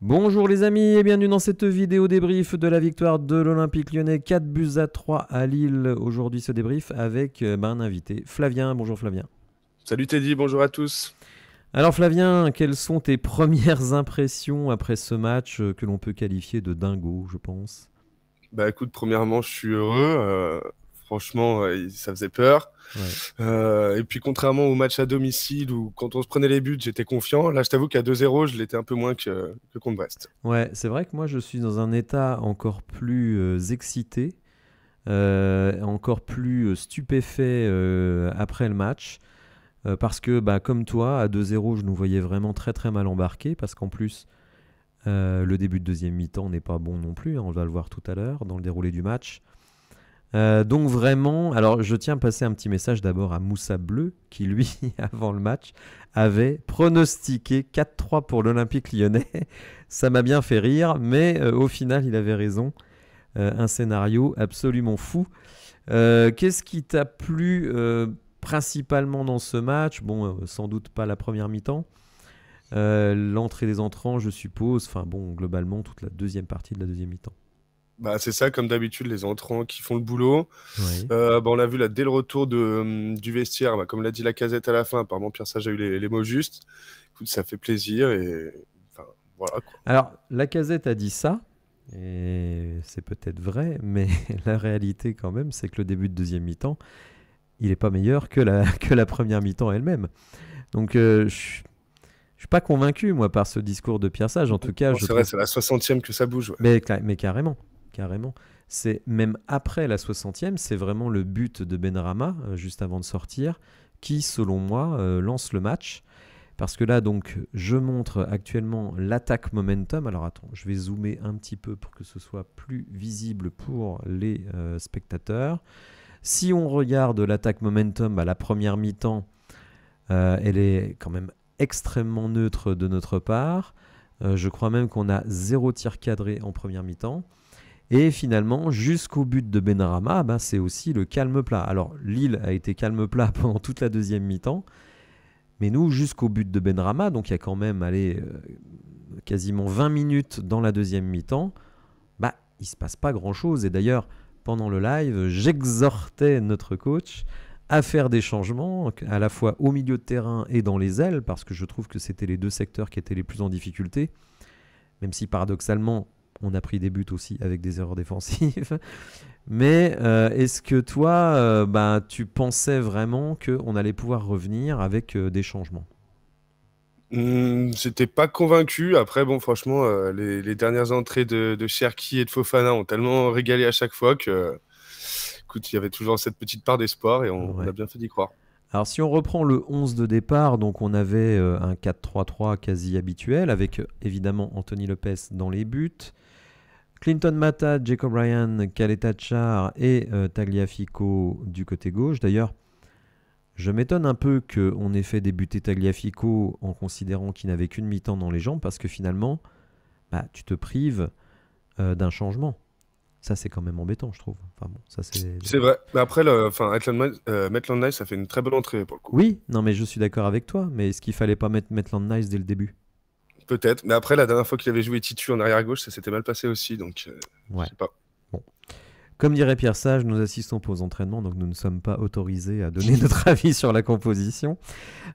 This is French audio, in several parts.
Bonjour les amis et bienvenue dans cette vidéo débrief de la victoire de l'Olympique Lyonnais 4-3 à Lille. Aujourd'hui ce débrief avec un invité, Flavien. Bonjour Flavien. Salut Teddy, bonjour à tous. Alors Flavien, quelles sont tes premières impressions après ce match que l'on peut qualifier de dingo, je pense? Bah écoute, premièrement, je suis heureux. Franchement, ça faisait peur. Ouais. Et puis contrairement au match à domicile où quand on se prenait les buts, j'étais confiant. Là, je t'avoue qu'à 2-0, je l'étais un peu moins que contre Brest. Ouais, c'est vrai que moi je suis dans un état encore plus excité, encore plus stupéfait après le match. Parce que comme toi, à 2-0, je nous voyais vraiment très très mal embarqués, parce qu'en plus, le début de deuxième mi-temps n'est pas bon non plus, hein, on va le voir tout à l'heure dans le déroulé du match. Donc vraiment, alors je tiens à passer un petit message d'abord à Moussa Bleu, qui lui, avant le match, avait pronostiqué 4-3 pour l'Olympique Lyonnais. Ça m'a bien fait rire, mais au final, il avait raison. Un scénario absolument fou. Qu'est-ce qui t'a plu principalement dans ce match? Bon, sans doute pas la première mi-temps. L'entrée des entrants, je suppose. Enfin bon, globalement, toute la deuxième partie de la deuxième mi-temps. Bah, c'est ça, comme d'habitude, les entrants qui font le boulot. Oui. On l'a vu là dès le retour du vestiaire, comme l'a dit Lacazette à la fin. Apparemment, Pierre Sage a eu les mots justes. Écoute, ça fait plaisir et enfin, voilà quoi. Alors, Lacazette a dit ça, et c'est peut-être vrai, mais la réalité quand même, c'est que le début de deuxième mi-temps, il n'est pas meilleur que que la première mi-temps elle-même. Donc, je ne suis pas convaincu, moi, par ce discours de Pierre Sage. En tout cas, Non, je c'est vrai, trouve. c'est la 60e que ça bouge. Ouais. Mais carrément, carrément. C'est même après la 60e, c'est vraiment le but de Benrahma, juste avant de sortir, qui, selon moi, lance le match. Parce que là, donc, je montre actuellement l'attaque momentum. Alors attends, je vais zoomer un petit peu pour que ce soit plus visible pour les spectateurs. Si on regarde l'attaque momentum à la première mi-temps, elle est quand même extrêmement neutre de notre part. Je crois même qu'on a 0 tir cadré en première mi-temps. Et finalement, jusqu'au but de Benrahma, c'est aussi le calme plat. Alors, Lille a été calme plat pendant toute la deuxième mi-temps. Mais nous, jusqu'au but de Benrahma, donc il y a quand même quasiment 20 minutes dans la deuxième mi-temps, il ne se passe pas grand-chose. Et d'ailleurs, pendant le live, j'exhortais notre coach à faire des changements, à la fois au milieu de terrain et dans les ailes, parce que je trouve que c'était les deux secteurs qui étaient les plus en difficulté, même si paradoxalement, on a pris des buts aussi avec des erreurs défensives. Mais est-ce que toi, tu pensais vraiment qu'on allait pouvoir revenir avec des changements? J'étais pas convaincu. Après, bon, franchement, les dernières entrées de Cherki et de Fofana ont tellement régalé à chaque fois que, écoute, il y avait toujours cette petite part d'espoir et on Ouais. a bien fait d'y croire. Alors si on reprend le 11 de départ, donc on avait un 4-3-3 quasi habituel, avec évidemment Anthony Lopez dans les buts, Clinton Mata, Jacob Ryan, Kaleta Tchar et Tagliafico du côté gauche. D'ailleurs, je m'étonne un peu qu'on ait fait débuter Tagliafico en considérant qu'il n'avait qu'une mi-temps dans les jambes, parce que finalement, tu te prives d'un changement. Ça, c'est quand même embêtant, je trouve. Enfin bon, ça c'est. C'est vrai. Mais après, Maitland Nice, ça fait une très bonne entrée pour le coup. Oui, non, mais je suis d'accord avec toi. Mais est-ce qu'il fallait pas mettre Maitland Nice dès le début? Peut-être. Mais après, la dernière fois qu'il avait joué Titu en arrière-gauche, ça s'était mal passé aussi. Donc, je Ouais. sais pas. Bon. Comme dirait Pierre Sage, nous assistons pas aux entraînements, donc nous ne sommes pas autorisés à donner notre avis sur la composition.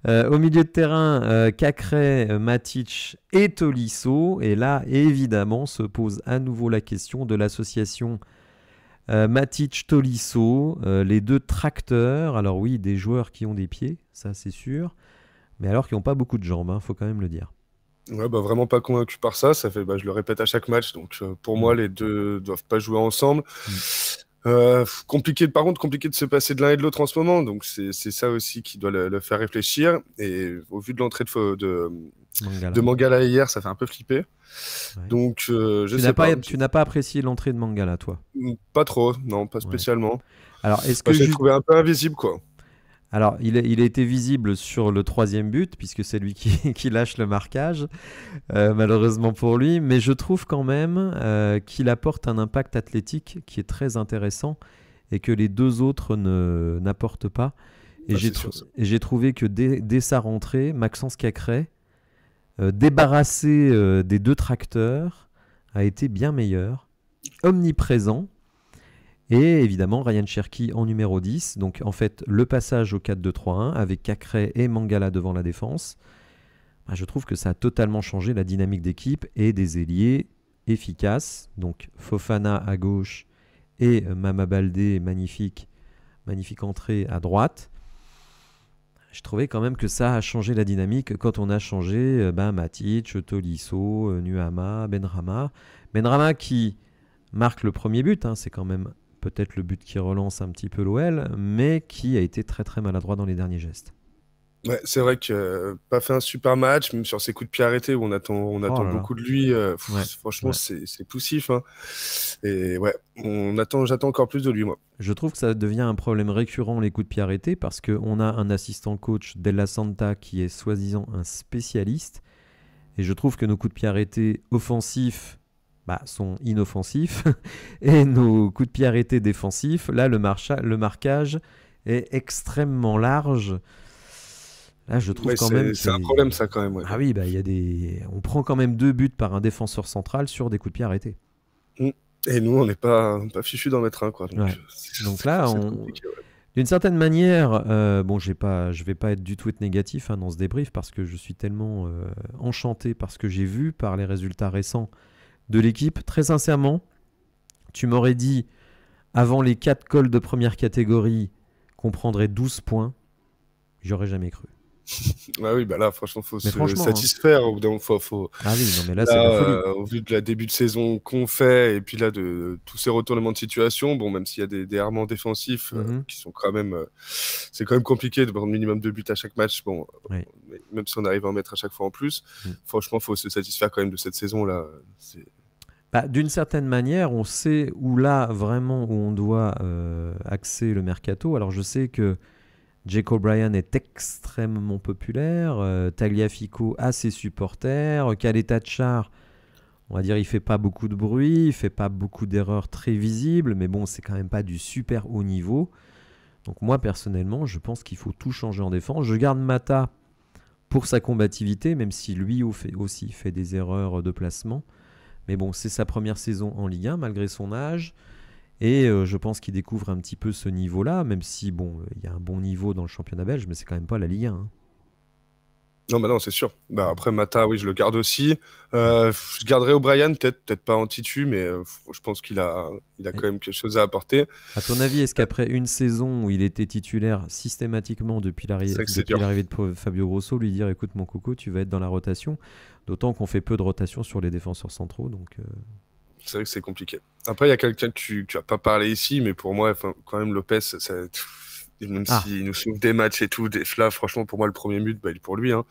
Au milieu de terrain, Cacré, Matic et Tolisso. Et là, évidemment, se pose à nouveau la question de l'association Matic-Tolisso, les deux tracteurs. Alors oui, des joueurs qui ont des pieds, ça c'est sûr, mais alors qui n'ont pas beaucoup de jambes, faut quand même le dire. Ouais, vraiment pas convaincu par ça. Ça fait, je le répète à chaque match. Donc, pour moi, Mm. les deux doivent pas jouer ensemble. Mm. Par contre, compliqué de se passer de l'un et de l'autre en ce moment. Donc, c'est ça aussi qui doit le faire réfléchir. Et au vu de l'entrée de Mangala. Mangala hier, ça fait un peu flipper. Ouais. Donc, je Tu sais pas. tu n'as pas apprécié l'entrée de Mangala, toi? Pas trop, non, pas Ouais. spécialement. Alors, est-ce que Je l'ai trouvé un peu invisible, quoi. Alors, il a été visible sur le troisième but, puisque c'est lui qui lâche le marquage, malheureusement pour lui. Mais je trouve quand même qu'il apporte un impact athlétique qui est très intéressant et que les deux autres n'apportent pas. Et C'est sûr, ça. j'ai trouvé que dès sa rentrée, Maxence Cacré débarrassé des 2 tracteurs, a été bien meilleur, omniprésent. Et évidemment, Ryan Cherki en numéro 10. Donc en fait, le passage au 4-2-3-1 avec Cacré et Mangala devant la défense, je trouve que ça a totalement changé la dynamique d'équipe et des ailiers efficaces. Donc Fofana à gauche et Mama Baldé, magnifique entrée à droite. Je trouvais quand même que ça a changé la dynamique quand on a changé Matic, Tolisso, Nuama, Benrahma. Benrahma qui marque le premier but, c'est quand même peut-être le but qui relance un petit peu l'OL, mais qui a été très très maladroit dans les derniers gestes. Ouais, c'est vrai que pas fait un super match, même sur ses coups de pied arrêtés où on attend beaucoup de lui. Franchement, ouais. c'est poussif. Et ouais, j'attends encore plus de lui, moi. Je trouve que ça devient un problème récurrent, les coups de pied arrêtés, parce qu'on a un assistant coach, Della Santa, qui est soi-disant un spécialiste. Et je trouve que nos coups de pied arrêtés offensifs sont inoffensifs. Et nos coups de pied arrêtés défensifs, là, le marquage est extrêmement large. Là, je trouve quand même c'est un problème, ça, quand même. Ouais. Ah oui, on prend quand même 2 buts par un défenseur central sur des coups de pied arrêtés. Et nous, on n'est pas fichus d'en mettre un, quoi. Donc là, d'une certaine manière, je vais pas du tout être négatif dans ce débrief parce que je suis tellement enchanté par ce que j'ai vu, par les résultats récents de l'équipe. Très sincèrement, tu m'aurais dit, avant les 4 calls de première catégorie, qu'on prendrait 12 points. J'aurais jamais cru. Oui, là, franchement, faut se satisfaire. Au bout d'un moment, Ah oui, non, mais là, c'est la folie. Au vu de la début de saison qu'on fait, et puis là, de tous ces retournements de situation, même s'il y a des errements défensifs qui sont quand même... c'est quand même compliqué de prendre minimum 2 buts à chaque match. Oui. Même si on arrive à en mettre à chaque fois en plus, franchement, il faut se satisfaire quand même de cette saison-là. D'une certaine manière, on sait où là, vraiment, où on doit axer le mercato. Alors, je sais que Jake O'Brien est extrêmement populaire, Tagliafico a ses supporters, Caleta-Car, on va dire, il fait pas beaucoup de bruit, il fait pas beaucoup d'erreurs très visibles, mais bon, c'est quand même pas du super haut niveau. Donc moi, personnellement, je pense qu'il faut tout changer en défense. Je garde Mata pour sa combativité, même si lui aussi fait des erreurs de placement. Mais bon, c'est sa première saison en Ligue 1, malgré son âge. Et je pense qu'il découvre un petit peu ce niveau-là, même si il y a un bon niveau dans le championnat belge, mais c'est quand même pas la Ligue 1. Non, c'est sûr. Après, Mata, oui, je le garde aussi. Je garderai O'Brien, peut-être pas en titu, mais je pense qu'il a quand même quelque chose à apporter. À ton avis, est-ce qu'après une saison où il était titulaire systématiquement depuis l'arrivée de Fabio Grosso, lui dire écoute mon coco, tu vas être dans la rotation, d'autant qu'on fait peu de rotation sur les défenseurs centraux, donc... C'est vrai que c'est compliqué. Après, il y a quelqu'un que tu n'as pas parlé ici, mais pour moi, quand même, Lopez, même s'il nous sauve des matchs et tout, là, franchement, pour moi, le premier but, il est pour lui. Ouais.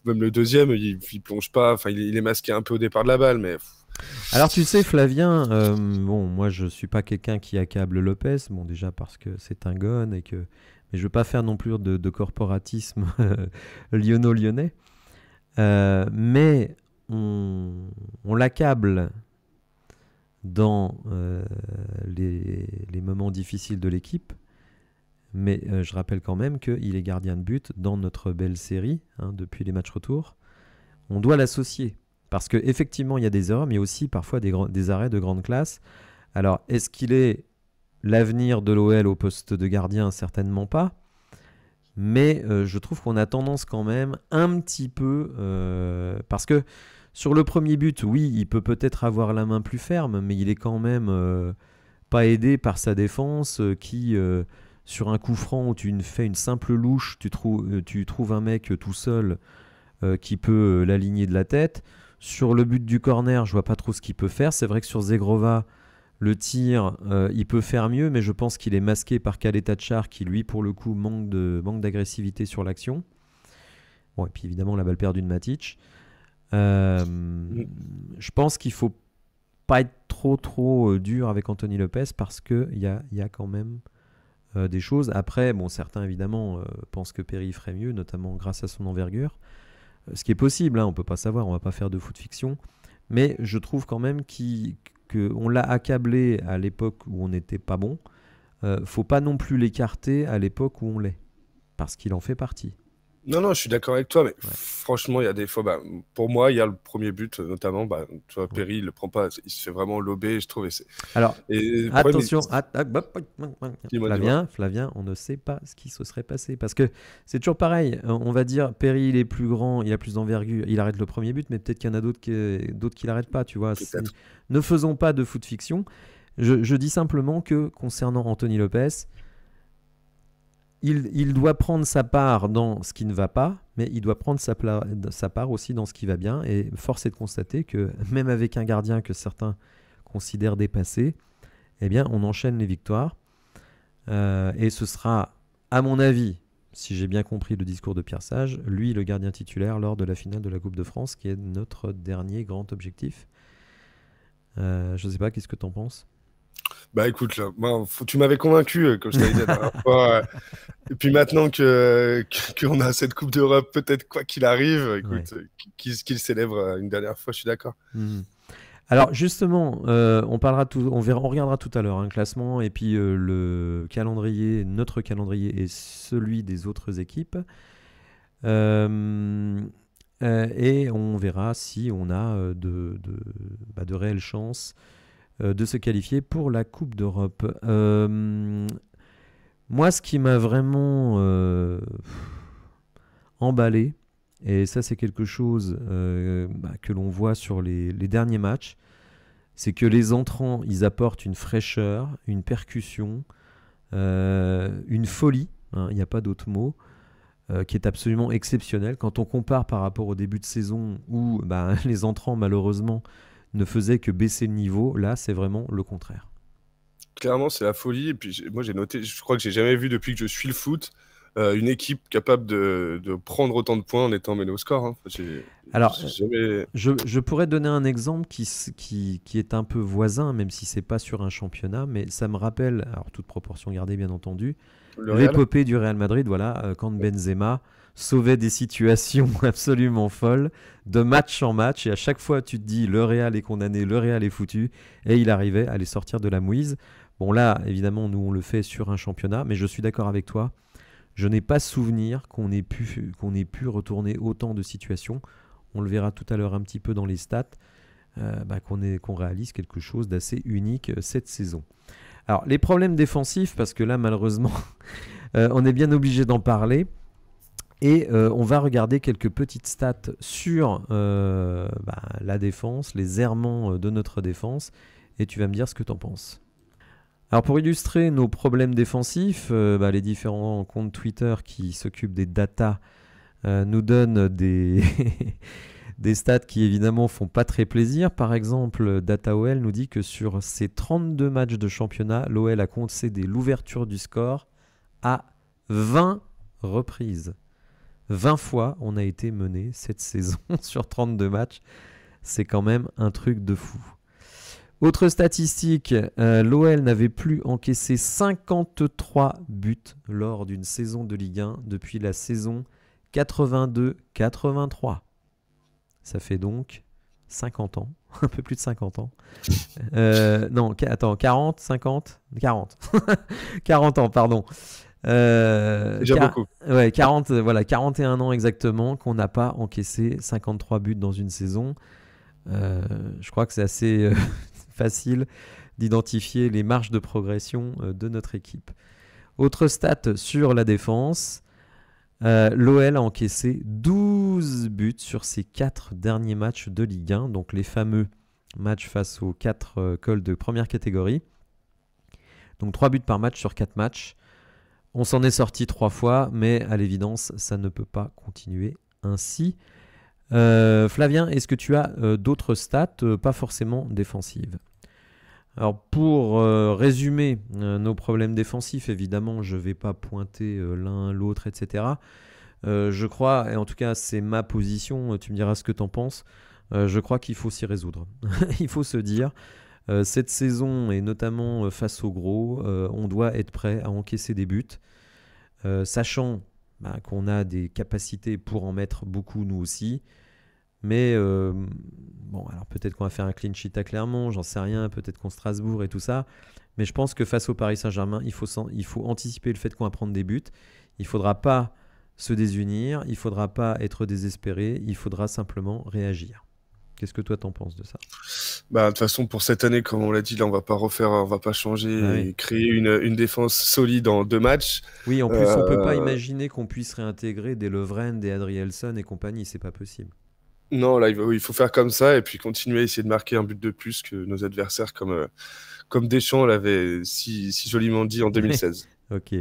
Même le deuxième, il plonge pas. Il est masqué un peu au départ de la balle, mais... Alors, tu sais, Flavien, moi, je suis pas quelqu'un qui accable Lopez. Déjà parce que c'est un gon mais je veux pas faire non plus de corporatisme lyonnais. Mais... On l'accable dans les moments difficiles de l'équipe, mais je rappelle quand même qu'il est gardien de but dans notre belle série depuis les matchs retour. On doit l'associer parce qu'effectivement il y a des erreurs, mais aussi parfois des arrêts de grande classe. Alors est-ce qu'il est l'avenir de l'OL au poste de gardien? Certainement pas. Mais je trouve qu'on a tendance quand même un petit peu parce que sur le premier but, oui, il peut peut-être avoir la main plus ferme, mais il est quand même pas aidé par sa défense qui, sur un coup franc où tu fais une simple louche, tu trouves un mec tout seul qui peut l'aligner de la tête. Sur le but du corner, je vois pas trop ce qu'il peut faire. C'est vrai que sur Zegrova, le tir, il peut faire mieux, mais je pense qu'il est masqué par Caleta-Car qui, lui, pour le coup, manque d'agressivité sur l'action. Bon, et puis évidemment, la balle perdue de Matic. Je pense qu'il faut pas être trop dur avec Anthony Lopez parce qu'il y a quand même des choses. Après, certains évidemment pensent que Perry ferait mieux, notamment grâce à son envergure. Ce qui est possible, on peut pas savoir, on va pas faire de foot fiction. Mais je trouve quand même qu'on l'a accablé à l'époque où on n'était pas bon. Faut pas non plus l'écarter à l'époque où on l'est, parce qu'il en fait partie. Non, je suis d'accord avec toi, mais franchement, il y a des fois, pour moi, il y a le premier but, notamment, tu vois, Perry, il le prend pas, il se fait vraiment lober, je trouve. Alors, le problème, attention, dis-moi. Flavien, on ne sait pas ce qui se serait passé. Parce que c'est toujours pareil. On va dire, Perry, il est plus grand, il a plus d'envergure, il arrête le premier but, mais peut-être qu'il y en a d'autres qui l'arrêtent pas, tu vois. Ne faisons pas de foot fiction. Je dis simplement que, concernant Anthony Lopez, il doit prendre sa part dans ce qui ne va pas, mais il doit prendre sa part aussi dans ce qui va bien. Et force est de constater que même avec un gardien que certains considèrent dépassé, eh bien, on enchaîne les victoires. Et ce sera, à mon avis, si j'ai bien compris le discours de Pierre Sage, lui le gardien titulaire lors de la finale de la Coupe de France, qui est notre dernier grand objectif. Je ne sais pas, qu'est-ce que tu en penses ? Écoute, là, tu m'avais convaincu, comme je t'avais dit la dernière fois. Et puis maintenant qu'on a cette Coupe d'Europe, peut-être quoi qu'il arrive, écoute, qu'il célèbre une dernière fois, je suis d'accord. Alors justement, on regardera tout à l'heure un classement et puis le calendrier, notre calendrier et celui des autres équipes. Et on verra si on a de réelles chances de se qualifier pour la Coupe d'Europe. Moi, ce qui m'a vraiment emballé, et ça c'est quelque chose que l'on voit sur les derniers matchs, c'est que les entrants, ils apportent une fraîcheur, une percussion, une folie, il n'y a pas d'autre mot, qui est absolument exceptionnelle. Quand on compare par rapport au début de saison où les entrants, malheureusement, ne faisaient que baisser le niveau, là, c'est vraiment le contraire. Clairement, c'est la folie. Et puis, moi, j'ai noté, je crois que j'ai jamais vu depuis que je suis le foot, une équipe capable de prendre autant de points en étant menée au score. Alors, je pourrais donner un exemple qui est un peu voisin, même si c'est pas sur un championnat, mais ça me rappelle, alors toute proportion gardée bien entendu, l'épopée du Real Madrid, quand Benzema sauvait des situations absolument folles, de match en match, et à chaque fois tu te dis le Real est condamné, le Real est foutu, et il arrivait à les sortir de la mouise. Bon là, évidemment, nous on le fait sur un championnat, mais je suis d'accord avec toi, je n'ai pas souvenir qu'on ait pu retourner autant de situations. On le verra tout à l'heure un petit peu dans les stats, qu'on réalise quelque chose d'assez unique cette saison. Alors, les problèmes défensifs, parce que là, malheureusement, on est bien obligé d'en parler. Et on va regarder quelques petites stats sur la défense, les errements de notre défense. Et tu vas me dire ce que tu en penses. Alors, pour illustrer nos problèmes défensifs, les différents comptes Twitter qui s'occupent des datas nous donnent des stats qui évidemment font pas très plaisir. Par exemple, DataOL nous dit que sur ses 32 matchs de championnat, l'OL a concédé l'ouverture du score à 20 reprises. 20 fois on a été mené cette saison sur 32 matchs. C'est quand même un truc de fou. Autre statistique, l'OL n'avait plus encaissé 53 buts lors d'une saison de Ligue 1 depuis la saison 82-83. Ça fait donc 50 ans, un peu plus de 50 ans. 40, 50, 40. 40 ans, pardon. C'est déjà beaucoup. 41 ans exactement qu'on n'a pas encaissé 53 buts dans une saison. Je crois que c'est assez facile d'identifier les marges de progression de notre équipe. Autre stat sur la défense, l'OL a encaissé 12 buts sur ses 4 derniers matchs de Ligue 1, donc les fameux matchs face aux 4 cols de première catégorie. Donc 3 buts par match sur 4 matchs. On s'en est sorti 3 fois, mais à l'évidence, ça ne peut pas continuer ainsi. Flavien, est-ce que tu as d'autres stats, pas forcément défensives ? Alors pour résumer nos problèmes défensifs, évidemment, je ne vais pas pointer l'un, l'autre, etc. Je crois, et en tout cas c'est ma position, tu me diras ce que tu en penses, je crois qu'il faut s'y résoudre. Il faut se dire, cette saison, et notamment face aux gros, on doit être prêt à encaisser des buts, sachant qu'on a des capacités pour en mettre beaucoup nous aussi. Mais alors peut-être qu'on va faire un clean sheet à Clermont, j'en sais rien, peut-être contre Strasbourg et tout ça. Mais je pense que face au Paris Saint-Germain, il faut anticiper le fait qu'on va prendre des buts. Il ne faudra pas se désunir, il ne faudra pas être désespéré, il faudra simplement réagir. Qu'est-ce que toi t'en penses de ça? De toute façon, pour cette année, comme on l'a dit, là, on va pas changer et créer une défense solide en 2 matchs. Oui, en plus, on peut pas imaginer qu'on puisse réintégrer des Lovren, des Adrielson et compagnie, c'est pas possible. Non, là, il faut faire comme ça et puis continuer à essayer de marquer un but de plus que nos adversaires, comme Deschamps l'avait si joliment dit en 2016. Ok.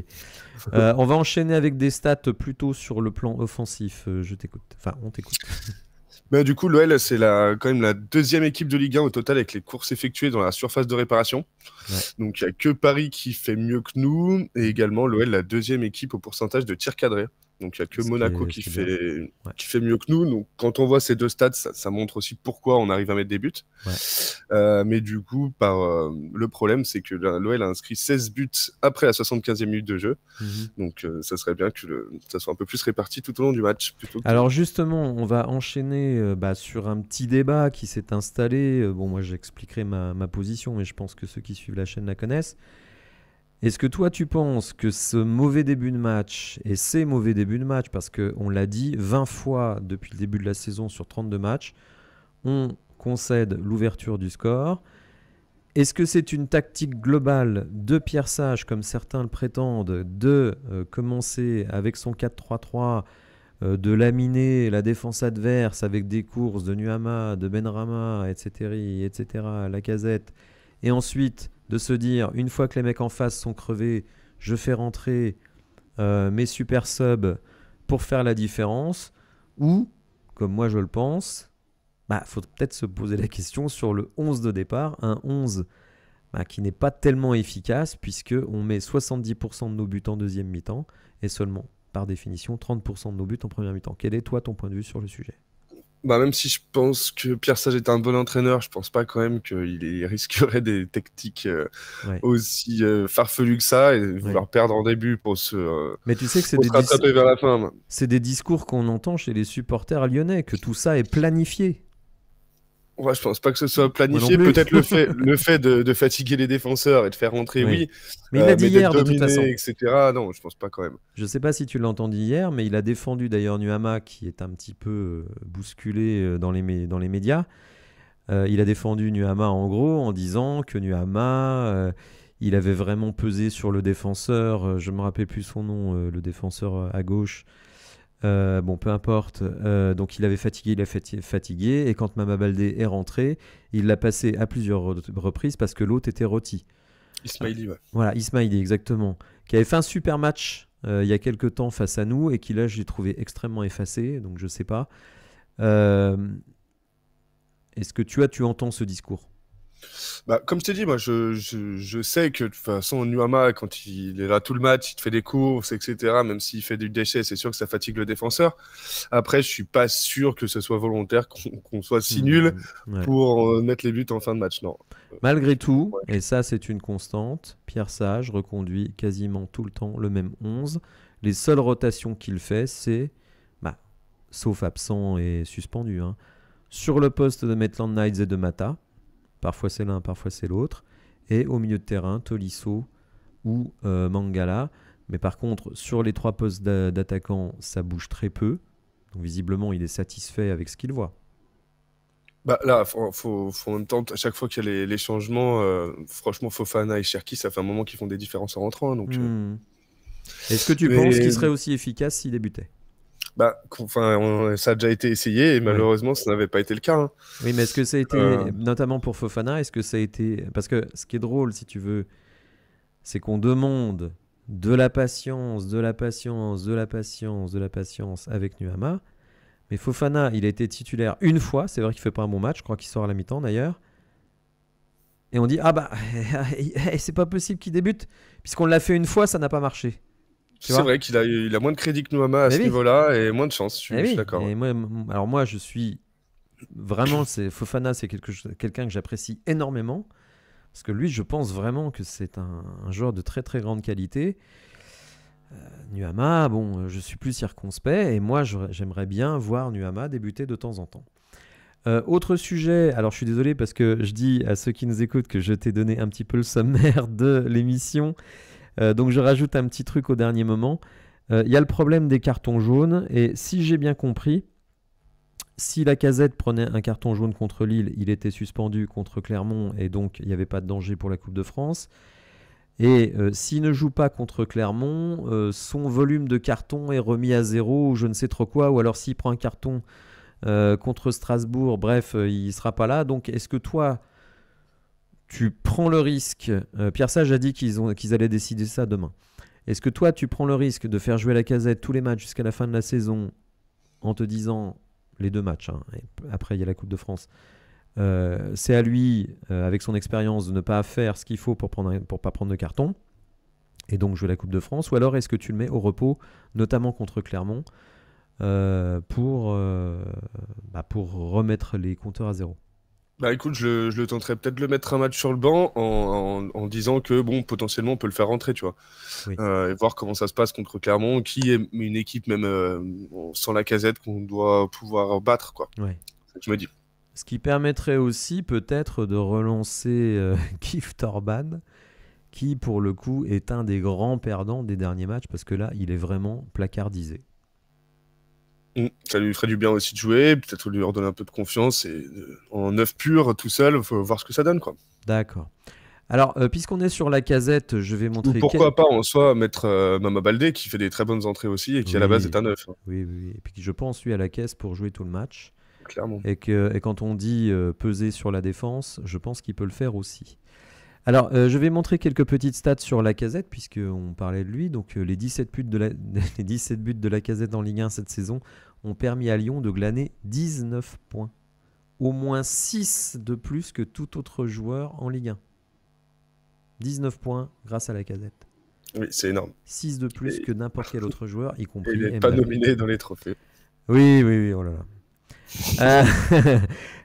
On va enchaîner avec des stats plutôt sur le plan offensif. Je t'écoute. Enfin, on t'écoute. Du coup, l'OL, c'est quand même la 2e équipe de Ligue 1 au total avec les courses effectuées dans la surface de réparation. Ouais. Donc, il n'y a que Paris qui fait mieux que nous. Et également, l'OL, la 2e équipe au pourcentage de tirs cadrés. Donc, il n'y a que Monaco qui fait mieux que nous. Donc, quand on voit ces 2 stats, ça montre aussi pourquoi on arrive à mettre des buts. Ouais. Mais du coup, le problème, c'est que l'OL a inscrit 16 buts après la 75e minute de jeu. Donc, ça serait bien que ça soit un peu plus réparti tout au long du match. Alors, justement, on va enchaîner sur un petit débat qui s'est installé. Moi, j'expliquerai ma position, mais je pense que ceux qui suivent la chaîne la connaissent. Est-ce que toi, tu penses que ce mauvais début de match, et ces mauvais débuts de match, parce qu'on l'a dit 20 fois depuis le début de la saison sur 32 matchs, on concède l'ouverture du score. Est-ce que c'est une tactique globale de Pierre Sage, comme certains le prétendent, de commencer avec son 4-3-3, de laminer la défense adverse avec des courses de Nuama, de Benrahma, etc., Lacazette, et ensuite de se dire, une fois que les mecs en face sont crevés, je fais rentrer mes super subs pour faire la différence, ou, comme moi je le pense, faut peut-être se poser la question sur le 11 de départ, un 11 qui n'est pas tellement efficace, puisqu'on met 70% de nos buts en deuxième mi-temps, et seulement, par définition, 30% de nos buts en première mi-temps. Quel est, toi, ton point de vue sur le sujet ? Même si je pense que Pierre Sage est un bon entraîneur, je pense pas quand même qu'il risquerait des tactiques aussi farfelues que ça et vouloir perdre en début pour se Mais tu sais que se rattraper vers la fin. C'est des discours qu'on entend chez les supporters lyonnais, que tout ça est planifié. Ouais, je pense pas que ce soit planifié. Peut-être le fait de fatiguer les défenseurs et de faire rentrer, oui. Mais il l'a dit hier, de toute façon. Etc. Non, je pense pas quand même. Je sais pas si tu l'as entendu hier, mais il a défendu d'ailleurs Nuama, qui est un petit peu bousculé dans les médias. Il a défendu Nuama en gros en disant que Nuama, il avait vraiment pesé sur le défenseur. Je me rappelle plus son nom, le défenseur à gauche. Peu importe. Donc il avait fatigué, et quand Mama Baldé est rentré, il l'a passé à plusieurs reprises parce que l'autre était rôti. Ismaili, ouais. Voilà, Ismaili, exactement. Qui avait fait un super match il y a quelques temps face à nous et qui là, j'ai trouvé extrêmement effacé, donc je sais pas. Est-ce que tu entends ce discours ? Comme je t'ai dit, moi, je sais que de toute façon, Nuama, quand il est là tout le match, il te fait des courses, etc. Même s'il fait du déchet, c'est sûr que ça fatigue le défenseur. Après, je suis pas sûr que ce soit volontaire, qu'on soit si nul pour mettre les buts en fin de match. Non. Malgré tout, et ça c'est une constante, Pierre Sage reconduit quasiment tout le temps le même 11. Les seules rotations qu'il fait, c'est, sauf absent et suspendu, sur le poste de Maitland Niles et de Mata. Parfois c'est l'un, parfois c'est l'autre. Et au milieu de terrain, Tolisso ou Mangala. Mais par contre, sur les 3 postes d'attaquants, ça bouge très peu. Donc visiblement, il est satisfait avec ce qu'il voit. Là, faut en même temps, à chaque fois qu'il y a les changements, franchement, Fofana et Cherki, ça fait un moment qu'ils font des différences en rentrant. Donc, Est-ce que tu penses qu'il serait aussi efficace s'il débutait ? Ça a déjà été essayé et malheureusement, ça n'avait pas été le cas. Oui, mais est-ce que ça a été, notamment pour Fofana, est-ce que ça a été... Parce que ce qui est drôle, si tu veux, c'est qu'on demande de la patience avec Nuama. Mais Fofana, il a été titulaire une fois. C'est vrai qu'il ne fait pas un bon match. Je crois qu'il sort à la mi-temps d'ailleurs. Et on dit, c'est pas possible qu'il débute. Puisqu'on l'a fait une fois, ça n'a pas marché. C'est vrai qu'il a moins de crédit que Nuama à ce niveau-là et moins de chance, je suis d'accord. Et moi, je suis vraiment... Fofana, c'est quelqu'un que j'apprécie énormément. Parce que lui, je pense vraiment que c'est un joueur de très très grande qualité. Nuama, je suis plus circonspect. Et moi, j'aimerais bien voir Nuama débuter de temps en temps. Autre sujet, alors je suis désolé parce que je dis à ceux qui nous écoutent que je t'ai donné un petit peu le sommaire de l'émission. Donc je rajoute un petit truc au dernier moment. Il y a le problème des cartons jaunes. Et si j'ai bien compris, si Lacazette prenait un carton jaune contre Lille, il était suspendu contre Clermont et donc il n'y avait pas de danger pour la Coupe de France. Et s'il ne joue pas contre Clermont, son volume de carton est remis à 0 ou je ne sais trop quoi. Ou alors s'il prend un carton contre Strasbourg, bref, il ne sera pas là. Donc est-ce que toi, tu prends le risque, Pierre Sage a dit qu'ils allaient décider ça demain. Est-ce que toi, tu prends le risque de faire jouer Lacazette tous les matchs jusqu'à la fin de la saison en te disant, les 2 matchs, hein, et après il y a la Coupe de France, c'est à lui, avec son expérience, de ne pas faire ce qu'il faut pour pas prendre de carton et donc jouer la Coupe de France, ou alors est-ce que tu le mets au repos, notamment contre Clermont, pour remettre les compteurs à 0? Bah écoute, je le tenterais peut-être de le mettre un match sur le banc en disant que bon, potentiellement on peut le faire rentrer, tu vois. Oui. Et voir comment ça se passe contre Clermont, qui est une équipe même sans Lacazette qu'on doit pouvoir battre, quoi. Ouais. C'est ce que je me dis. Ce qui permettrait aussi peut-être de relancer Kif Torban, qui pour le coup est un des grands perdants des derniers matchs, parce que là, il est vraiment placardisé. Ça lui ferait du bien aussi de jouer, peut-être lui redonner un peu de confiance, et en 9 pur, tout seul, faut voir ce que ça donne, quoi. D'accord. Alors, puisqu'on est sur Lacazette, je vais montrer... Ou pourquoi pas en soi mettre Mama Baldé, qui fait des très bonnes entrées aussi, et qui à la base est un 9. Hein. Oui. Et puis je pense, lui, à la caisse pour jouer tout le match. Clairement. Et quand on dit peser sur la défense, je pense qu'il peut le faire aussi. Alors, je vais montrer quelques petites stats sur Lacazette, puisqu'on parlait de lui. Donc, les 17 buts de Lacazette en Ligue 1 cette saison ont permis à Lyon de glaner 19 points. Au moins 6 de plus que tout autre joueur en Ligue 1. 19 points grâce à Lacazette. Oui, c'est énorme. 6 de plus que n'importe quel autre joueur, y compris... Il n'est pas nominé dans les trophées. Oui, oh là là.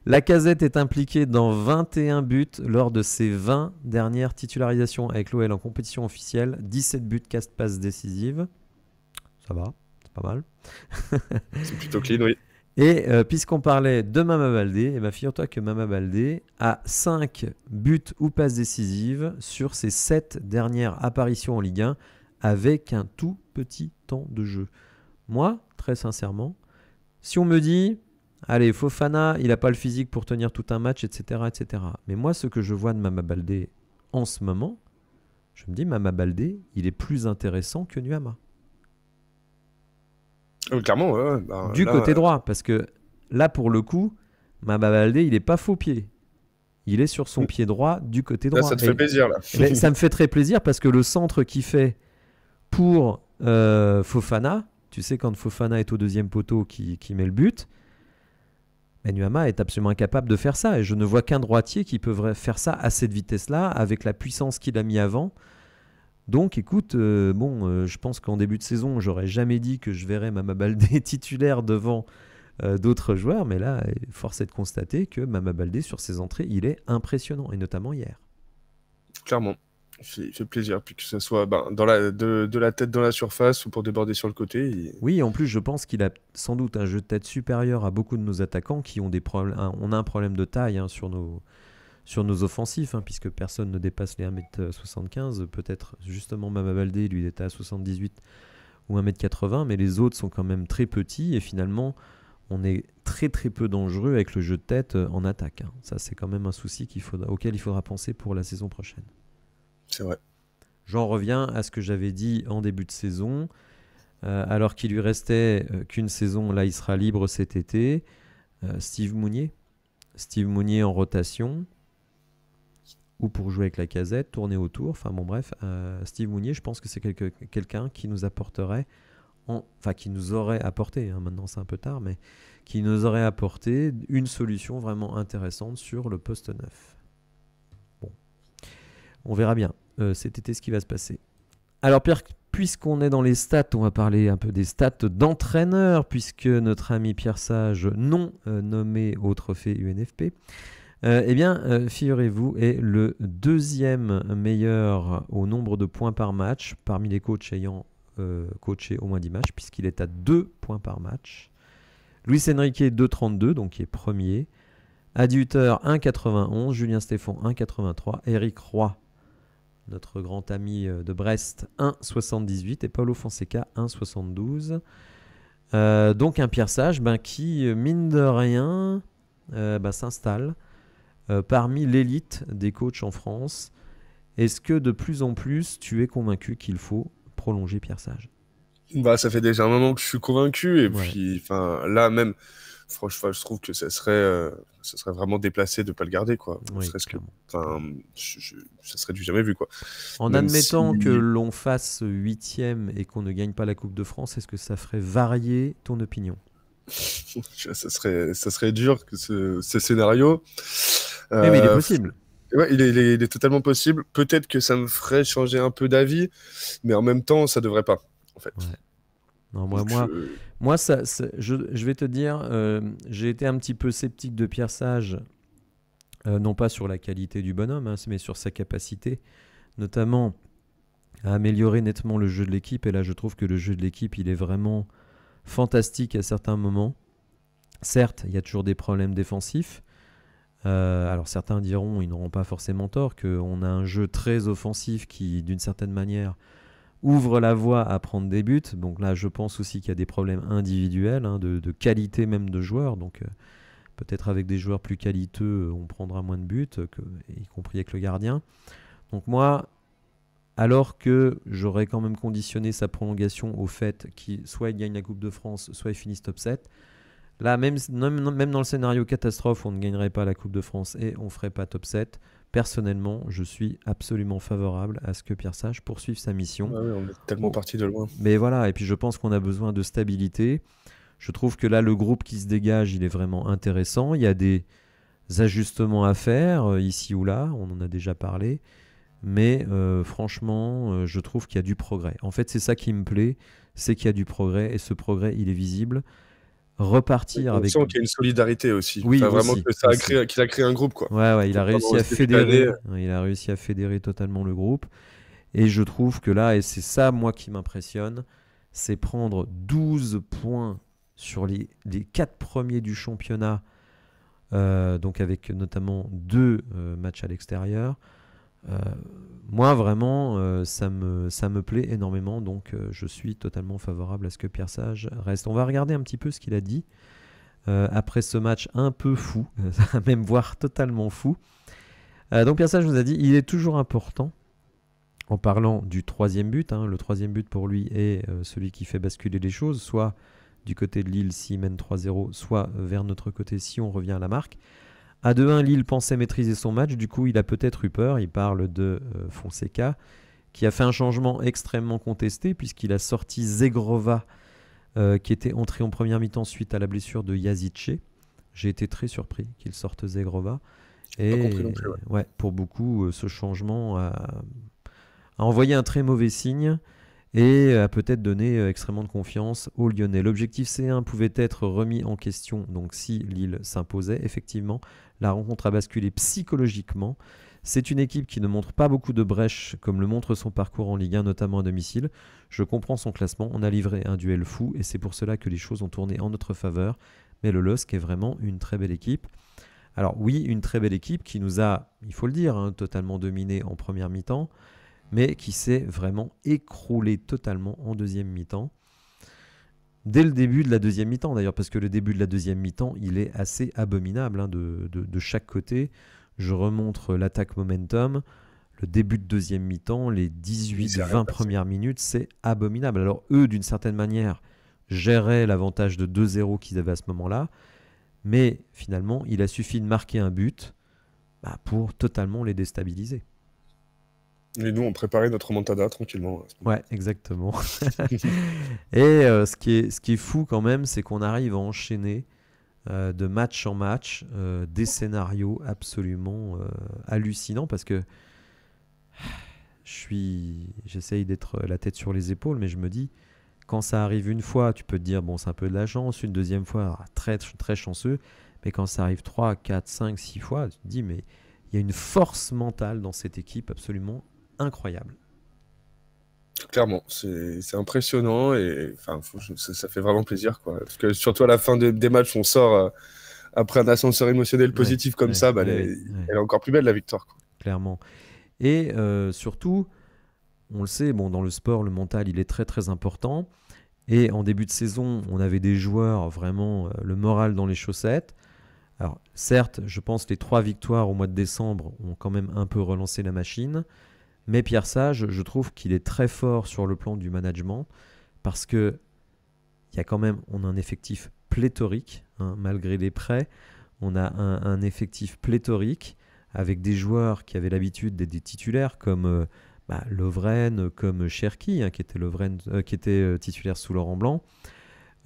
Lacazette est impliqué dans 21 buts lors de ses 20 dernières titularisations avec l'OL en compétition officielle. 17 buts, 4 passes décisives. Ça va, c'est pas mal. C'est plutôt clean, oui. Et puisqu'on parlait de Mama Baldé, figure-toi que Mama Baldé a 5 buts ou passes décisives sur ses 7 dernières apparitions en Ligue 1 avec un tout petit temps de jeu. Moi, très sincèrement, si on me dit, allez, Fofana, il n'a pas le physique pour tenir tout un match, etc., etc. Mais moi, ce que je vois de Mama Baldé en ce moment, je me dis, Mama Baldé, il est plus intéressant que Nuama. Clairement, ouais. Bah, du côté droit, parce que là, pour le coup, Mama Baldé, il n'est pas faux pied. Il est sur son pied droit du côté droit. Là, ça te fait plaisir, là. Ça me fait très plaisir parce que le centre qu'il fait pour Fofana, tu sais, quand Fofana est au deuxième poteau qui met le but, Nuama est absolument incapable de faire ça. Et je ne vois qu'un droitier qui peut faire ça à cette vitesse-là, avec la puissance qu'il a mis avant. Donc, écoute, je pense qu'en début de saison, j'aurais jamais dit que je verrais Mama Baldé titulaire devant d'autres joueurs. Mais là, force est de constater que Mama Baldé, sur ses entrées, il est impressionnant, et notamment hier. Clairement. Il fait plaisir, puis que ce soit de la tête dans la surface ou pour déborder sur le côté. Oui, en plus, je pense qu'il a sans doute un jeu de tête supérieur à beaucoup de nos attaquants qui ont des problèmes. On a un problème de taille sur nos offensifs, puisque personne ne dépasse les 1m75. Peut-être justement Mama Baldé, lui, il était à 78 ou 1m80, mais les autres sont quand même très petits et finalement, on est très très peu dangereux avec le jeu de tête en attaque. Ça, c'est quand même un souci auquel il faudra penser pour la saison prochaine. C'est vrai. J'en reviens à ce que j'avais dit en début de saison. Alors qu'il lui restait qu'une saison, là il sera libre cet été. Steve Mounier en rotation, ou pour jouer avec Lacazette, tourner autour. Enfin bon, bref, Steve Mounier, je pense que c'est quelqu'un qui nous apporterait, qui nous aurait apporté, maintenant c'est un peu tard, mais qui nous aurait apporté une solution vraiment intéressante sur le poste 9. Bon, on verra bien cet été ce qui va se passer. Alors Pierre, puisqu'on est dans les stats, on va parler un peu des stats d'entraîneur, puisque notre ami Pierre Sage, non nommé au trophée UNFP, figurez-vous, est le deuxième meilleur au nombre de points par match parmi les coachs ayant coaché au moins 10 matchs, puisqu'il est à 2 points par match. Luis Enrique 2,32, donc qui est premier. Adi Hutter 1,91, Julien Stéphan 1,83, Eric Roy notre grand ami de Brest, 1,78 et Paulo Fonseca, 1,72. Donc un Pierre Sage qui, mine de rien, s'installe parmi l'élite des coachs en France. Est-ce que de plus en plus, tu es convaincu qu'il faut prolonger Pierre Sage? Ça fait déjà un moment que je suis convaincu. Et puis, là même, franchement, je trouve que ça serait vraiment déplacé de ne pas le garder, quoi. Oui, ça serait du jamais vu, quoi. En même admettant que l'on fasse 8e et qu'on ne gagne pas la Coupe de France, est-ce que ça ferait varier ton opinion? Ça serait dur que ce scénario. Mais il est possible. Ouais, il est totalement possible. Peut-être que ça me ferait changer un peu d'avis, mais en même temps, ça devrait pas, en fait. Ouais. Non, moi je vais te dire, j'ai été un petit peu sceptique de Pierre Sage, non pas sur la qualité du bonhomme, mais sur sa capacité, notamment à améliorer nettement le jeu de l'équipe. Et là, je trouve que le jeu de l'équipe, il est vraiment fantastique à certains moments. Certes, il y a toujours des problèmes défensifs. Alors certains diront, ils n'auront pas forcément tort, qu'on a un jeu très offensif qui, d'une certaine manière, ouvre la voie à prendre des buts. Donc là, je pense aussi qu'il y a des problèmes individuels, de qualité même de joueurs. Donc peut-être avec des joueurs plus qualiteux, on prendra moins de buts, y compris avec le gardien. Donc moi, alors que j'aurais quand même conditionné sa prolongation au fait qu'il soit il gagne la Coupe de France, soit il finisse top 7, là, même dans le scénario catastrophe, on ne gagnerait pas la Coupe de France et on ne ferait pas top 7. Personnellement, je suis absolument favorable à ce que Pierre Sage poursuive sa mission. Ouais, on est tellement parti de loin. Mais voilà, et puis je pense qu'on a besoin de stabilité. Je trouve que là, le groupe qui se dégage, il est vraiment intéressant. Il y a des ajustements à faire ici ou là, on en a déjà parlé. Mais franchement, je trouve qu'il y a du progrès. En fait, c'est ça qui me plaît, c'est qu'il y a du progrès et ce progrès, il est visible. Repartir avec. On sent qu'il y a une solidarité aussi. Oui, vraiment aussi, qu'il a créé un groupe, quoi. Ouais, il a réussi à fédérer. Il a réussi à fédérer totalement le groupe. Et je trouve que là, et c'est ça moi qui m'impressionne, c'est prendre 12 points sur les 4 premiers du championnat, donc avec notamment 2 matchs à l'extérieur. Moi vraiment ça me plaît énormément, donc je suis totalement favorable à ce que Pierre Sage reste. On va regarder un petit peu ce qu'il a dit après ce match un peu fou, même voire totalement fou. Donc Pierre Sage nous a dit: il est toujours important, en parlant du 3e but, le 3e but pour lui est celui qui fait basculer les choses, soit du côté de Lille s'il mène 3-0, soit vers notre côté si on revient à la marque. À 2-1, Lille pensait maîtriser son match, du coup il a peut-être eu peur. Il parle de Fonseca, qui a fait un changement extrêmement contesté, puisqu'il a sorti Zegrova, qui était entré en première mi-temps suite à la blessure de Yazice. J'ai été très surpris qu'il sorte Zegrova. Et pour beaucoup, ce changement a envoyé un très mauvais signe et a peut-être donné extrêmement de confiance aux Lyonnais. L'objectif C1 pouvait être remis en question, donc si Lille s'imposait, effectivement, la rencontre a basculé psychologiquement. C'est une équipe qui ne montre pas beaucoup de brèches, comme le montre son parcours en Ligue 1, notamment à domicile. Je comprends son classement, on a livré un duel fou, et c'est pour cela que les choses ont tourné en notre faveur. Mais le LOSC est vraiment une très belle équipe. Alors oui, une très belle équipe qui nous a, il faut le dire, totalement dominé en première mi-temps, mais qui s'est vraiment écroulé totalement en deuxième mi-temps. Dès le début de la deuxième mi-temps d'ailleurs, parce que le début de la deuxième mi-temps, il est assez abominable de chaque côté. Je remontre l'attaque momentum, le début de deuxième mi-temps, les 18-20 premières minutes, c'est abominable. Alors eux, d'une certaine manière, géraient l'avantage de 2-0 qu'ils avaient à ce moment-là, mais finalement, il a suffi de marquer un but pour totalement les déstabiliser. Et nous, on préparait notre remontada tranquillement. Ouais, exactement. Et ce qui est fou quand même, c'est qu'on arrive à enchaîner de match en match des scénarios hallucinants, parce que j'essaye d'être la tête sur les épaules, mais je me dis, quand ça arrive une fois, tu peux te dire, bon, c'est un peu de la chance, une deuxième fois, très, très chanceux, mais quand ça arrive 3, 4, 5, 6 fois, tu te dis, mais il y a une force mentale dans cette équipe absolument incroyable. Clairement, c'est impressionnant et ça fait vraiment plaisir, quoi. Parce que surtout à la fin des matchs, on sort après un ascenseur émotionnel positif ça, elle est encore plus belle, la victoire, quoi. Clairement. Et surtout, on le sait, dans le sport, le mental, il est très très important. Et en début de saison, on avait des joueurs vraiment le moral dans les chaussettes. Alors certes, je pense que les 3 victoires au mois de décembre ont quand même un peu relancé la machine. Mais Pierre Sage, je trouve qu'il est très fort sur le plan du management parce que il y a quand même, on a un effectif pléthorique, hein, malgré les prêts. On a un effectif pléthorique avec des joueurs qui avaient l'habitude d'être des titulaires comme Lovren, comme Cherki, hein, qui était titulaire sous Laurent Blanc.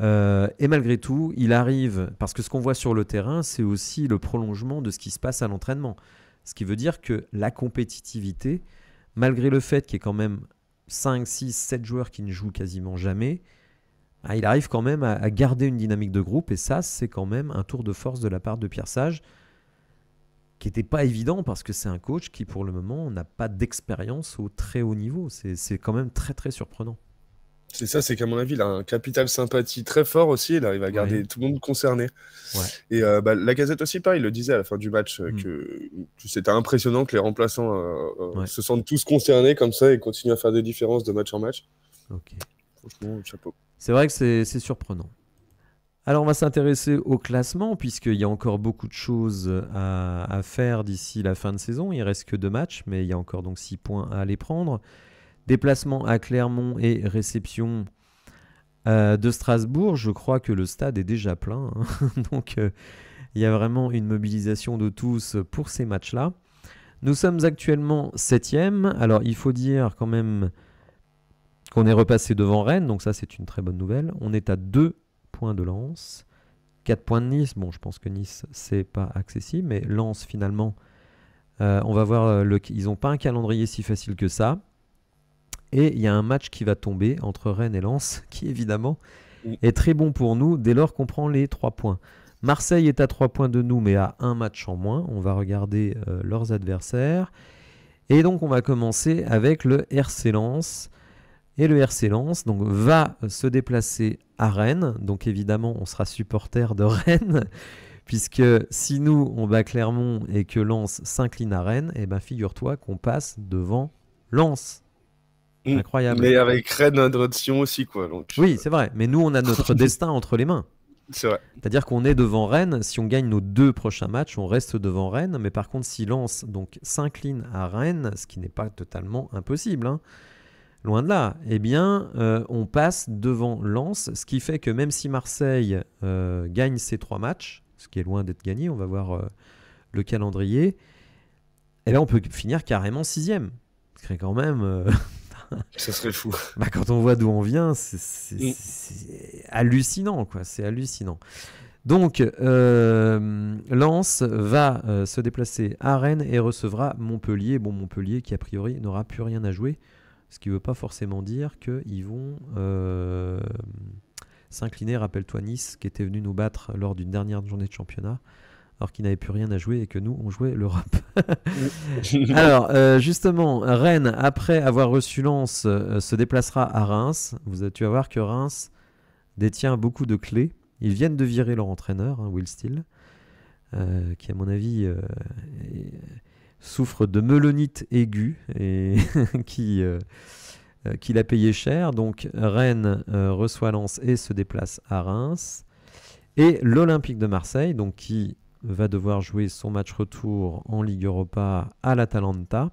Et malgré tout, il arrive, parce que ce qu'on voit sur le terrain, c'est aussi le prolongement de ce qui se passe à l'entraînement. Ce qui veut dire que la compétitivité, malgré le fait qu'il y ait quand même 5, 6, 7 joueurs qui ne jouent quasiment jamais, il arrive quand même à garder une dynamique de groupe. Et ça, c'est quand même un tour de force de la part de Pierre Sage, qui n'était pas évident parce que c'est un coach qui, pour le moment, n'a pas d'expérience au très haut niveau. C'est quand même très, très surprenant. C'est ça, c'est qu'à mon avis, il a un capital sympathie très fort aussi. Il arrive à garder tout le monde concerné. Ouais. Et Lacazette aussi, pareil, il le disait à la fin du match, que c'était impressionnant que les remplaçants se sentent tous concernés comme ça et continuent à faire des différences de match en match. Ok. Franchement, chapeau. C'est vrai que c'est surprenant. Alors on va s'intéresser au classement puisqu'il y a encore beaucoup de choses à faire d'ici la fin de saison. Il ne reste que 2 matchs, mais il y a encore donc 6 points à aller prendre. Déplacement à Clermont et réception de Strasbourg. Je crois que le stade est déjà plein. Hein. Donc il y a vraiment une mobilisation de tous pour ces matchs-là. Nous sommes actuellement 7e. Alors il faut dire quand même qu'on est repassé devant Rennes. Donc ça c'est une très bonne nouvelle. On est à 2 points de Lens. 4 points de Nice. Bon, je pense que Nice, c'est pas accessible. Mais Lens, finalement, on va voir. Ils n'ont pas un calendrier si facile que ça. Et il y a un match qui va tomber entre Rennes et Lens, qui évidemment est très bon pour nous dès lors qu'on prend les 3 points. Marseille est à 3 points de nous, mais à un match en moins. On va regarder leurs adversaires. Et donc, on va commencer avec le RC Lens. Et le RC Lens donc, va se déplacer à Rennes. Donc, évidemment, on sera supporter de Rennes. Puisque si nous, on bat Clermont et que Lens s'incline à Rennes, eh ben, figure-toi qu'on passe devant Lens. Incroyable. Mais avec Rennes, notre Sion aussi, quoi. Donc, oui, c'est vrai. Mais nous, on a notre destin entre les mains. C'est vrai. C'est-à-dire qu'on est devant Rennes. Si on gagne nos 2 prochains matchs, on reste devant Rennes. Mais par contre, si Lens donc, s'incline à Rennes, ce qui n'est pas totalement impossible, hein, loin de là, eh bien, on passe devant Lens. Ce qui fait que même si Marseille gagne ses 3 matchs, ce qui est loin d'être gagné, on va voir le calendrier, eh bien, on peut finir carrément 6e. Ce serait quand même... Ça serait fou. Quand on voit d'où on vient, c'est hallucinant, quoi. C'est hallucinant. Donc, Lens va se déplacer à Rennes et recevra Montpellier. Bon, Montpellier qui, a priori, n'aura plus rien à jouer. Ce qui ne veut pas forcément dire qu'ils vont s'incliner. Rappelle-toi Nice, qui était venu nous battre lors d'une dernière journée de championnat, alors qu'ils n'avaient plus rien à jouer et que nous, on jouait l'Europe. Alors, justement, Rennes, après avoir reçu Lens, se déplacera à Reims. Tu vas voir que Reims détient beaucoup de clés. Ils viennent de virer leur entraîneur, Will Steele, qui, à mon avis, souffre de melonite aiguë et qui l'a payé cher. Donc, Rennes reçoit Lens et se déplace à Reims. Et l'Olympique de Marseille, donc qui va devoir jouer son match retour en Ligue Europa à l'Atalanta.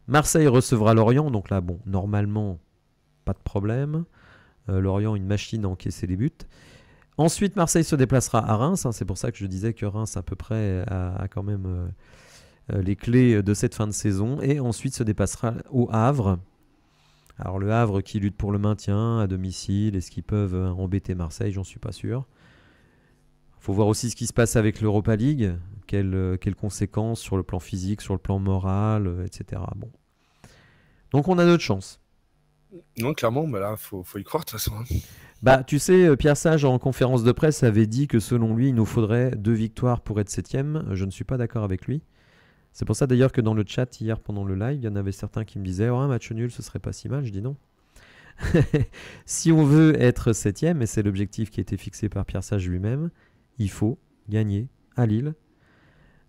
Marseille recevra Lorient, donc là, bon, normalement, pas de problème. Lorient, une machine à encaisser les buts. Ensuite, Marseille se déplacera à Reims. C'est pour ça que je disais que Reims, à peu près, a quand même les clés de cette fin de saison. Et ensuite, se déplacera au Havre. Alors, le Havre qui lutte pour le maintien à domicile. Est-ce qu'ils peuvent embêter Marseille? J'en suis pas sûr. Il faut voir aussi ce qui se passe avec l'Europa League, quelles conséquences sur le plan physique, sur le plan moral, etc. Bon. Donc on a notre chance. Non, clairement, là, faut y croire de toute façon. Tu sais, Pierre Sage, en conférence de presse, avait dit que selon lui, il nous faudrait 2 victoires pour être 7e. Je ne suis pas d'accord avec lui. C'est pour ça d'ailleurs que dans le chat, hier, pendant le live, il y en avait certains qui me disaient « un match nul, ce serait pas si mal ». Je dis non. Si on veut être 7e, et c'est l'objectif qui a été fixé par Pierre Sage lui-même, il faut gagner à Lille.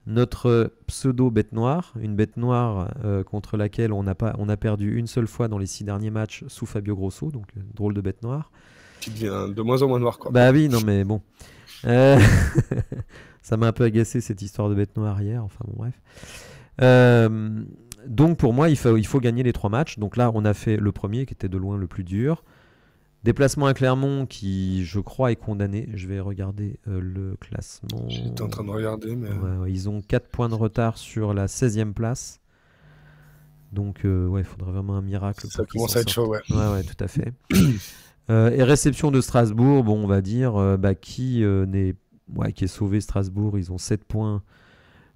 notre pseudo bête noire, une bête noire contre laquelle on a perdu une seule fois dans les 6 derniers matchs sous Fabio Grosso, donc drôle de bête noire. Qui devient de moins en moins noir, quoi. Bah oui, non mais bon. Ça m'a un peu agacé cette histoire de bête noire hier, enfin bon bref. Donc pour moi, il faut gagner les 3 matchs. Donc là, on a fait le premier qui était de loin le plus dur. Déplacement à Clermont qui, je crois, est condamné. Je vais regarder le classement. J'étais en train de regarder, mais... Ouais, ils ont 4 points de retard sur la 16e place. Donc il faudrait vraiment un miracle. Ça commence à être chaud, ouais. Ouais, tout à fait. Et réception de Strasbourg, bon, on va dire, qui est sauvé Strasbourg. Ils ont 7 points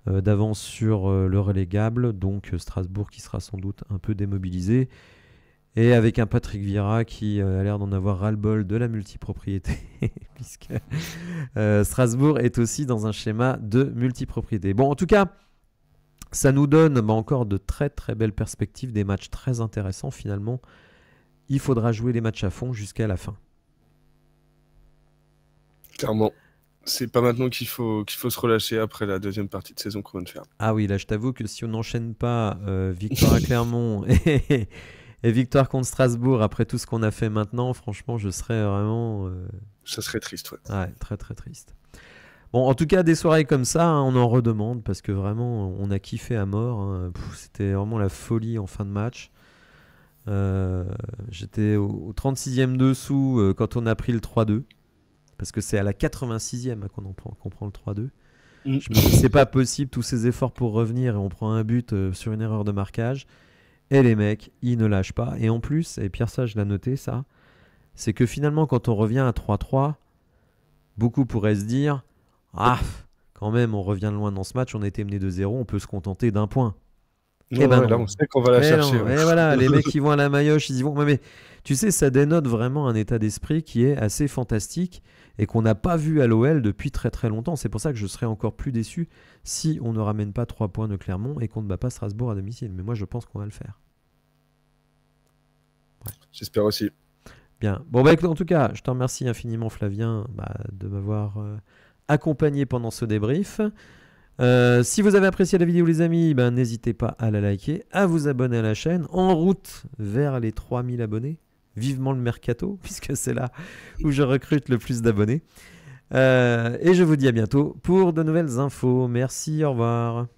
d'avance sur le relégable. Donc Strasbourg qui sera sans doute un peu démobilisé. Et avec un Patrick Vieira qui a l'air d'en avoir ras-le-bol de la multipropriété, puisque Strasbourg est aussi dans un schéma de multipropriété. Bon, en tout cas, ça nous donne encore de très très belles perspectives, des matchs très intéressants finalement. Il faudra jouer les matchs à fond jusqu'à la fin. Clairement. C'est pas maintenant qu'il faut se relâcher après la deuxième partie de saison qu'on vient de faire. Ah oui, là je t'avoue que si on n'enchaîne pas victoire à Clermont et victoire contre Strasbourg après tout ce qu'on a fait maintenant, franchement je serais vraiment... Ça serait triste, ouais. Ouais, très très triste. Bon, en tout cas, des soirées comme ça, on en redemande parce que vraiment, on a kiffé à mort. Hein. C'était vraiment la folie en fin de match. J'étais au 36e dessous quand on a pris le 3-2. Parce que c'est à la 86e qu'on prend le 3-2. Je me dis, c'est pas possible, tous ces efforts pour revenir et on prend un but sur une erreur de marquage. Et les mecs, ils ne lâchent pas. Et en plus, et Pierre Sage l'a noté ça, c'est que finalement, quand on revient à 3-3, beaucoup pourraient se dire... Ah, quand même, on revient de loin dans ce match, on a été mené 2-0, on peut se contenter d'un point. Non, là, on sait qu'on va la chercher. Ouais. Et voilà, les mecs qui vont à la Maillotche, ils y vont. Mais tu sais, ça dénote vraiment un état d'esprit qui est assez fantastique et qu'on n'a pas vu à l'OL depuis très très longtemps. C'est pour ça que je serais encore plus déçu si on ne ramène pas 3 points de Clermont et qu'on ne bat pas Strasbourg à domicile. Mais moi, je pense qu'on va le faire. Ouais. J'espère aussi. Bien. Bon, en tout cas, je te remercie infiniment, Flavien, de m'avoir accompagné pendant ce débrief. Si vous avez apprécié la vidéo, les amis, n'hésitez pas à la liker, à vous abonner à la chaîne, en route vers les 3000 abonnés. Vivement le mercato, puisque c'est là où je recrute le plus d'abonnés. Et je vous dis à bientôt pour de nouvelles infos. Merci, au revoir.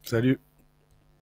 Salut.